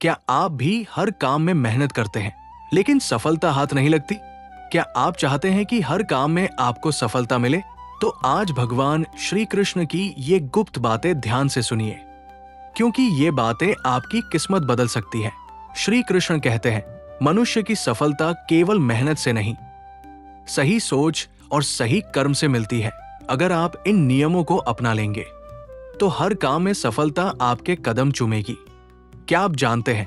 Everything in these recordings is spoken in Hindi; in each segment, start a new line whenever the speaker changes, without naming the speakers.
क्या आप भी हर काम में मेहनत करते हैं लेकिन सफलता हाथ नहीं लगती? क्या आप चाहते हैं कि हर काम में आपको सफलता मिले? तो आज भगवान श्री कृष्ण की ये गुप्त बातें ध्यान से सुनिए, क्योंकि ये बातें आपकी किस्मत बदल सकती है। श्री कृष्ण कहते हैं, मनुष्य की सफलता केवल मेहनत से नहीं, सही सोच और सही कर्म से मिलती है। अगर आप इन नियमों को अपना लेंगे तो हर काम में सफलता आपके कदम चूमेगी। क्या आप जानते हैं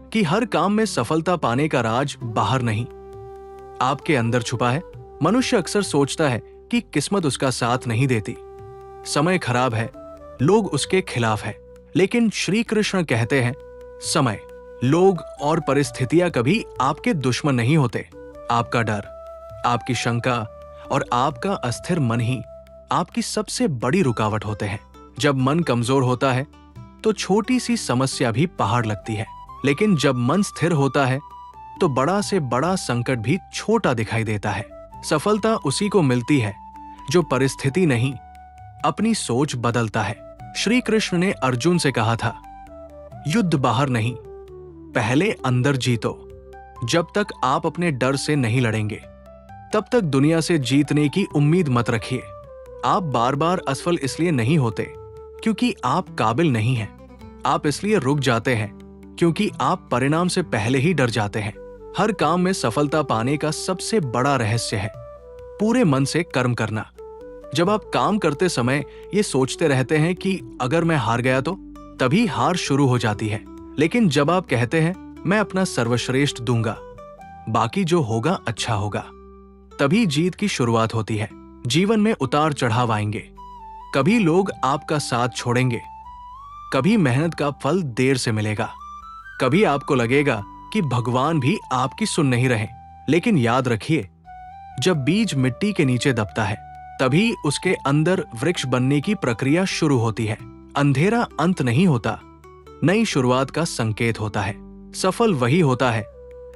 कि हर काम में सफलता पाने का राज बाहर नहीं, आपके अंदर छुपा है? मनुष्य अक्सर सोचता है कि किस्मत उसका साथ नहीं देती, समय खराब है, लोग उसके खिलाफ है। लेकिन श्री कृष्ण कहते हैं, समय, लोग और परिस्थितियां कभी आपके दुश्मन नहीं होते। आपका डर, आपकी शंका और आपका अस्थिर मन ही आपकी सबसे बड़ी रुकावट होते हैं। जब मन कमजोर होता है तो छोटी सी समस्या भी पहाड़ लगती है, लेकिन जब मन स्थिर होता है तो बड़ा से बड़ा संकट भी छोटा दिखाई देता है। सफलता उसी को मिलती है जो परिस्थिति नहीं, अपनी सोच बदलता है। श्री कृष्ण ने अर्जुन से कहा था, युद्ध बाहर नहीं, पहले अंदर जीतो। जब तक आप अपने डर से नहीं लड़ेंगे तब तक दुनिया से जीतने की उम्मीद मत रखिए। आप बार बार असफल इसलिए नहीं होते क्योंकि आप काबिल नहीं हैं। आप इसलिए रुक जाते हैं क्योंकि आप परिणाम से पहले ही डर जाते हैं। हर काम में सफलता पाने का सबसे बड़ा रहस्य है पूरे मन से कर्म करना। जब आप काम करते समय ये सोचते रहते हैं कि अगर मैं हार गया तो, तभी हार शुरू हो जाती है। लेकिन जब आप कहते हैं, मैं अपना सर्वश्रेष्ठ दूंगा, बाकी जो होगा अच्छा होगा, तभी जीत की शुरुआत होती है। जीवन में उतार चढ़ाव आएंगे, कभी लोग आपका साथ छोड़ेंगे, कभी मेहनत का फल देर से मिलेगा, कभी आपको लगेगा कि भगवान भी आपकी सुन नहीं रहे। लेकिन याद रखिए, जब बीज मिट्टी के नीचे दबता है तभी उसके अंदर वृक्ष बनने की प्रक्रिया शुरू होती है। अंधेरा अंत नहीं होता, नई शुरुआत का संकेत होता है। सफल वही होता है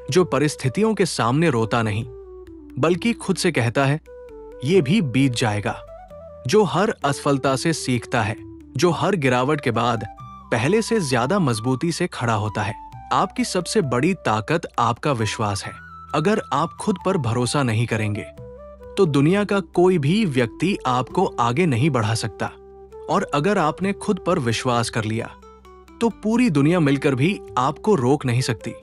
जो परिस्थितियों के सामने रोता नहीं, बल्कि खुद से कहता है, ये भी बीत जाएगा। जो हर असफलता से सीखता है, जो हर गिरावट के बाद पहले से ज्यादा मजबूती से खड़ा होता है। आपकी सबसे बड़ी ताकत आपका विश्वास है। अगर आप खुद पर भरोसा नहीं करेंगे तो दुनिया का कोई भी व्यक्ति आपको आगे नहीं बढ़ा सकता, और अगर आपने खुद पर विश्वास कर लिया तो पूरी दुनिया मिलकर भी आपको रोक नहीं सकती।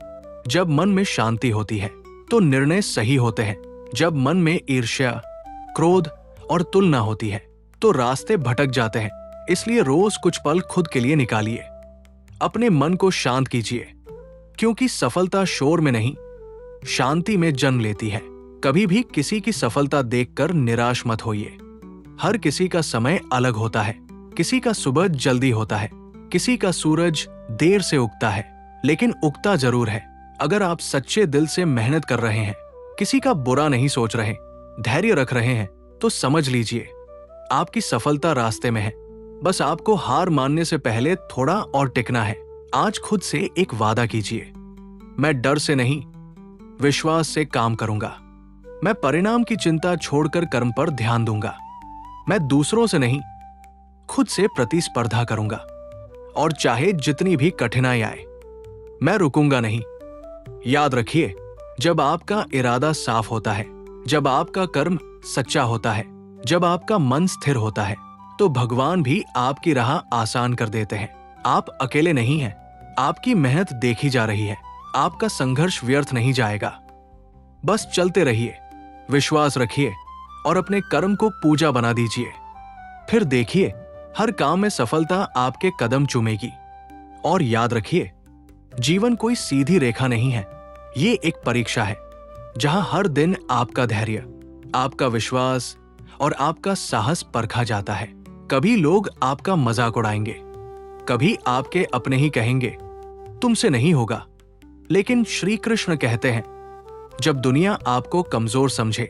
जब मन में शांति होती है तो निर्णय सही होते हैं। जब मन में ईर्ष्या, क्रोध और तुलना होती है तो रास्ते भटक जाते हैं। इसलिए रोज कुछ पल खुद के लिए निकालिए, अपने मन को शांत कीजिए, क्योंकि सफलता शोर में नहीं, शांति में जन्म लेती है। कभी भी किसी की सफलता देखकर निराश मत होइए। हर किसी का समय अलग होता है, किसी का सुबह जल्दी होता है, किसी का सूरज देर से उगता है, लेकिन उगता जरूर है। अगर आप सच्चे दिल से मेहनत कर रहे हैं, किसी का बुरा नहीं सोच रहे, धैर्य रख रहे हैं, तो समझ लीजिए आपकी सफलता रास्ते में है। बस आपको हार मानने से पहले थोड़ा और टिकना है। आज खुद से एक वादा कीजिए, मैं डर से नहीं, विश्वास से काम करूंगा। मैं परिणाम की चिंता छोड़कर कर्म पर ध्यान दूंगा। मैं दूसरों से नहीं, खुद से प्रतिस्पर्धा करूंगा, और चाहे जितनी भी कठिनाई आए, मैं रुकूंगा नहीं। याद रखिए, जब आपका इरादा साफ होता है, जब आपका कर्म सच्चा होता है, जब आपका मन स्थिर होता है, तो भगवान भी आपकी राह आसान कर देते हैं। आप अकेले नहीं हैं, आपकी मेहनत देखी जा रही है, आपका संघर्ष व्यर्थ नहीं जाएगा। बस चलते रहिए, विश्वास रखिए और अपने कर्म को पूजा बना दीजिए। फिर देखिए, हर काम में सफलता आपके कदम चूमेगी। और याद रखिए, जीवन कोई सीधी रेखा नहीं है, ये एक परीक्षा है जहां हर दिन आपका धैर्य, आपका विश्वास और आपका साहस परखा जाता है। कभी लोग आपका मजाक उड़ाएंगे, कभी आपके अपने ही कहेंगे, तुमसे नहीं होगा। लेकिन श्री कृष्ण कहते हैं, जब दुनिया आपको कमजोर समझे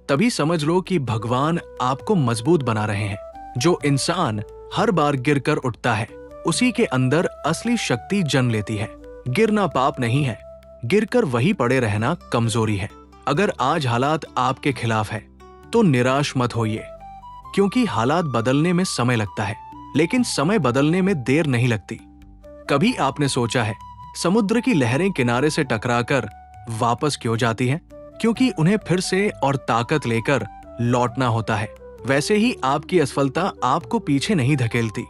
तभी समझ लो कि भगवान आपको मजबूत बना रहे हैं। जो इंसान हर बार गिरकर उठता है, उसी के अंदर असली शक्ति जन्म लेती है। गिरना पाप नहीं है, गिरकर वही पड़े रहना कमजोरी है। अगर आज हालात आपके खिलाफ है तो निराश मत होइए, क्योंकि हालात बदलने में समय लगता है, लेकिन समय बदलने में देर नहीं लगती। कभी आपने सोचा है समुद्र की लहरें किनारे से टकराकर वापस क्यों जाती हैं? क्योंकि उन्हें फिर से और ताकत लेकर लौटना होता है। वैसे ही आपकी असफलता आपको पीछे नहीं धकेलती,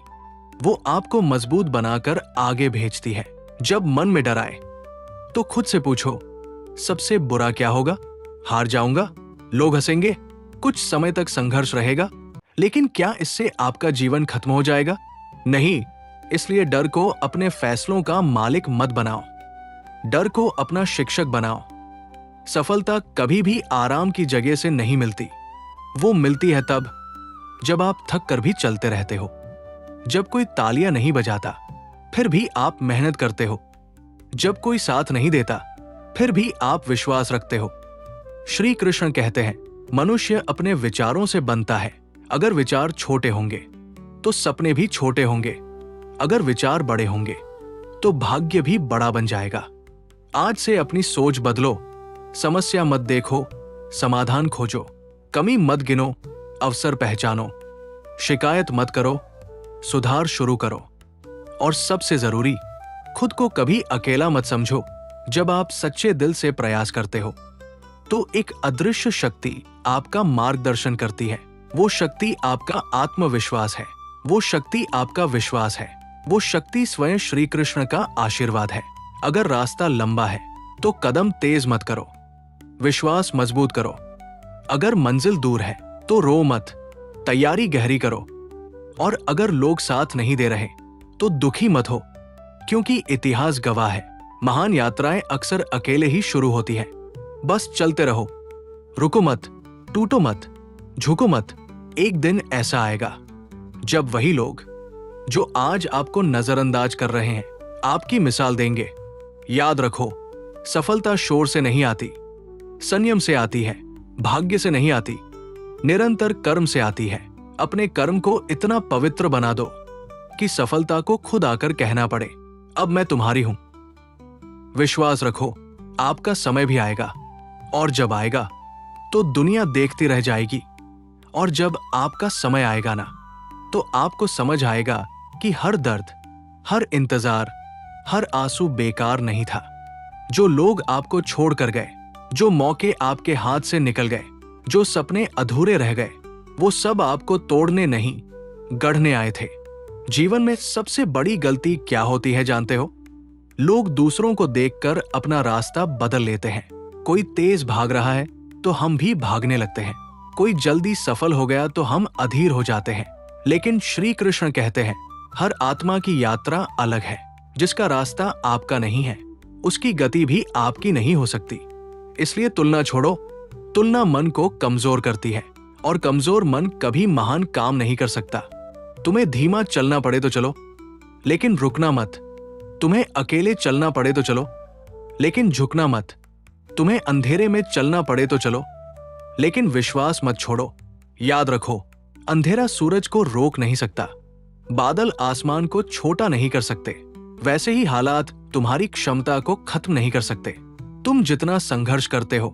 वो आपको मजबूत बनाकर आगे भेजती है। जब मन में डर आए तो खुद से पूछो, सबसे बुरा क्या होगा? हार जाऊंगा? लोग हंसेंगे? कुछ समय तक संघर्ष रहेगा, लेकिन क्या इससे आपका जीवन खत्म हो जाएगा? नहीं। इसलिए डर को अपने फैसलों का मालिक मत बनाओ, डर को अपना शिक्षक बनाओ। सफलता कभी भी आराम की जगह से नहीं मिलती, वो मिलती है तब जब आप थक कर भी चलते रहते हो, जब कोई तालियां नहीं बजाता फिर भी आप मेहनत करते हो, जब कोई साथ नहीं देता फिर भी आप विश्वास रखते हो। श्री कृष्ण कहते हैं, मनुष्य अपने विचारों से बनता है। अगर विचार छोटे होंगे तो सपने भी छोटे होंगे, अगर विचार बड़े होंगे तो भाग्य भी बड़ा बन जाएगा। आज से अपनी सोच बदलो, समस्या मत देखो, समाधान खोजो, कमी मत गिनो, अवसर पहचानो, शिकायत मत करो, सुधार शुरू करो। और सबसे जरूरी, खुद को कभी अकेला मत समझो। जब आप सच्चे दिल से प्रयास करते हो तो एक अदृश्य शक्ति आपका मार्गदर्शन करती है। वो शक्ति आपका आत्मविश्वास है, वो शक्ति आपका विश्वास है, वो शक्ति स्वयं श्री कृष्ण का आशीर्वाद है। अगर रास्ता लंबा है तो कदम तेज मत करो, विश्वास मजबूत करो। अगर मंजिल दूर है तो रो मत, तैयारी गहरी करो। और अगर लोग साथ नहीं दे रहे तो दुखी मत हो, क्योंकि इतिहास गवाह है, महान यात्राएं अक्सर अकेले ही शुरू होती है। बस चलते रहो, रुको मत, टूटो मत, झुको मत। एक दिन ऐसा आएगा जब वही लोग जो आज आपको नजरअंदाज कर रहे हैं आपकी मिसाल देंगे। याद रखो, सफलता शोर से नहीं आती, संयम से आती है, भाग्य से नहीं आती, निरंतर कर्म से आती है। अपने कर्म को इतना पवित्र बना दो कि सफलता को खुद आकर कहना पड़े, अब मैं तुम्हारी हूं। विश्वास रखो, आपका समय भी आएगा, और जब आएगा तो दुनिया देखती रह जाएगी। और जब आपका समय आएगा ना, तो आपको समझ आएगा कि हर दर्द, हर इंतजार, हर आंसू बेकार नहीं था। जो लोग आपको छोड़ कर गए, जो मौके आपके हाथ से निकल गए, जो सपने अधूरे रह गए, वो सब आपको तोड़ने नहीं, गढ़ने आए थे। जीवन में सबसे बड़ी गलती क्या होती है जानते हो? लोग दूसरों को देखकर अपना रास्ता बदल लेते हैं। कोई तेज भाग रहा है तो हम भी भागने लगते हैं, कोई जल्दी सफल हो गया तो हम अधीर हो जाते हैं। लेकिन श्री कृष्ण कहते हैं, हर आत्मा की यात्रा अलग है। जिसका रास्ता आपका नहीं है, उसकी गति भी आपकी नहीं हो सकती। इसलिए तुलना छोड़ो। तुलना मन को कमजोर करती है, और कमजोर मन कभी महान काम नहीं कर सकता। तुम्हें धीमा चलना पड़े तो चलो, लेकिन रुकना मत। तुम्हें अकेले चलना पड़े तो चलो, लेकिन झुकना मत। तुम्हें अंधेरे में चलना पड़े तो चलो, लेकिन विश्वास मत छोड़ो। याद रखो, अंधेरा सूरज को रोक नहीं सकता, बादल आसमान को छोटा नहीं कर सकते, वैसे ही हालात तुम्हारी क्षमता को खत्म नहीं कर सकते। तुम जितना संघर्ष करते हो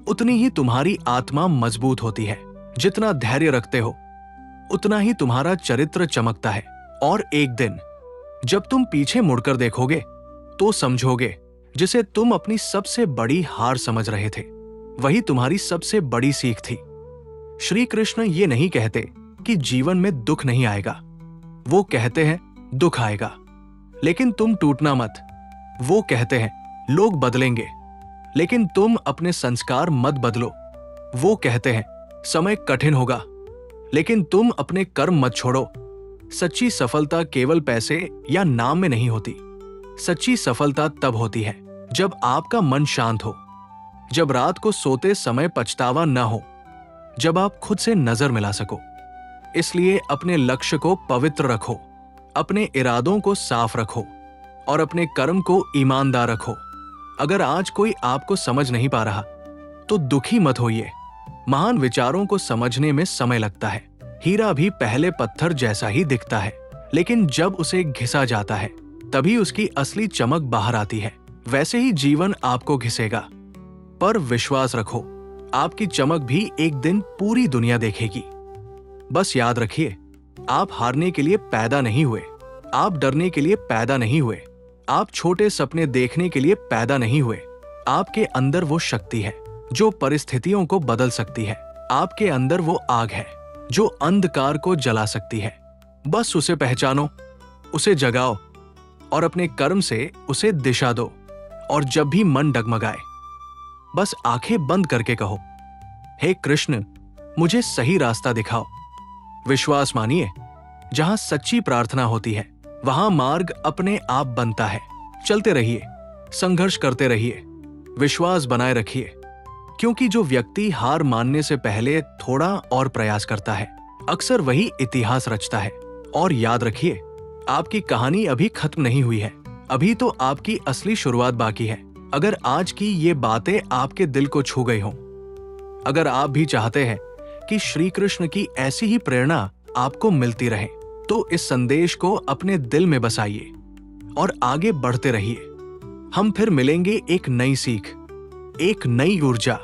उतनी ही तुम्हारी आत्मा मजबूत होती है। जितना धैर्य रखते हो उतना ही तुम्हारा चरित्र चमकता है। और एक दिन जब तुम पीछे मुड़कर देखोगे तो समझोगे, जिसे तुम अपनी सबसे बड़ी हार समझ रहे थे, वही तुम्हारी सबसे बड़ी सीख थी। श्री कृष्ण ये नहीं कहते कि जीवन में दुख नहीं आएगा, वो कहते हैं दुख आएगा, लेकिन तुम टूटना मत। वो कहते हैं लोग बदलेंगे, लेकिन तुम अपने संस्कार मत बदलो। वो कहते हैं समय कठिन होगा, लेकिन तुम अपने कर्म मत छोड़ो। सच्ची सफलता केवल पैसे या नाम में नहीं होती। सच्ची सफलता तब होती है जब आपका मन शांत हो, जब रात को सोते समय पछतावा न हो, जब आप खुद से नजर मिला सको। इसलिए अपने लक्ष्य को पवित्र रखो, अपने इरादों को साफ रखो, और अपने कर्म को ईमानदार रखो। अगर आज कोई आपको समझ नहीं पा रहा तो दुखी मत होइए। महान विचारों को समझने में समय लगता है। हीरा भी पहले पत्थर जैसा ही दिखता है, लेकिन जब उसे घिसा जाता है तभी उसकी असली चमक बाहर आती है। वैसे ही जीवन आपको घिसेगा, पर विश्वास रखो, आपकी चमक भी एक दिन पूरी दुनिया देखेगी। बस याद रखिए, आप हारने के लिए पैदा नहीं हुए, आप डरने के लिए पैदा नहीं हुए, आप छोटे सपने देखने के लिए पैदा नहीं हुए। आपके अंदर वो शक्ति है जो परिस्थितियों को बदल सकती है। आपके अंदर वो आग है जो अंधकार को जला सकती है। बस उसे पहचानो, उसे जगाओ और अपने कर्म से उसे दिशा दो। और जब भी मन डगमगाए, बस आंखें बंद करके कहो, हे कृष्ण, मुझे सही रास्ता दिखाओ। विश्वास मानिए, जहां सच्ची प्रार्थना होती है वहां मार्ग अपने आप बनता है। चलते रहिए, संघर्ष करते रहिए, विश्वास बनाए रखिए, क्योंकि जो व्यक्ति हार मानने से पहले थोड़ा और प्रयास करता है, अक्सर वही इतिहास रचता है। और याद रखिए, आपकी कहानी अभी खत्म नहीं हुई है। अभी तो आपकी असली शुरुआत बाकी है। अगर आज की ये बातें आपके दिल को छू गई हों, अगर आप भी चाहते हैं कि श्री कृष्ण की ऐसी ही प्रेरणा आपको मिलती रहे, तो इस संदेश को अपने दिल में बसाइए और आगे बढ़ते रहिए। हम फिर मिलेंगे एक नई सीख, एक नई ऊर्जा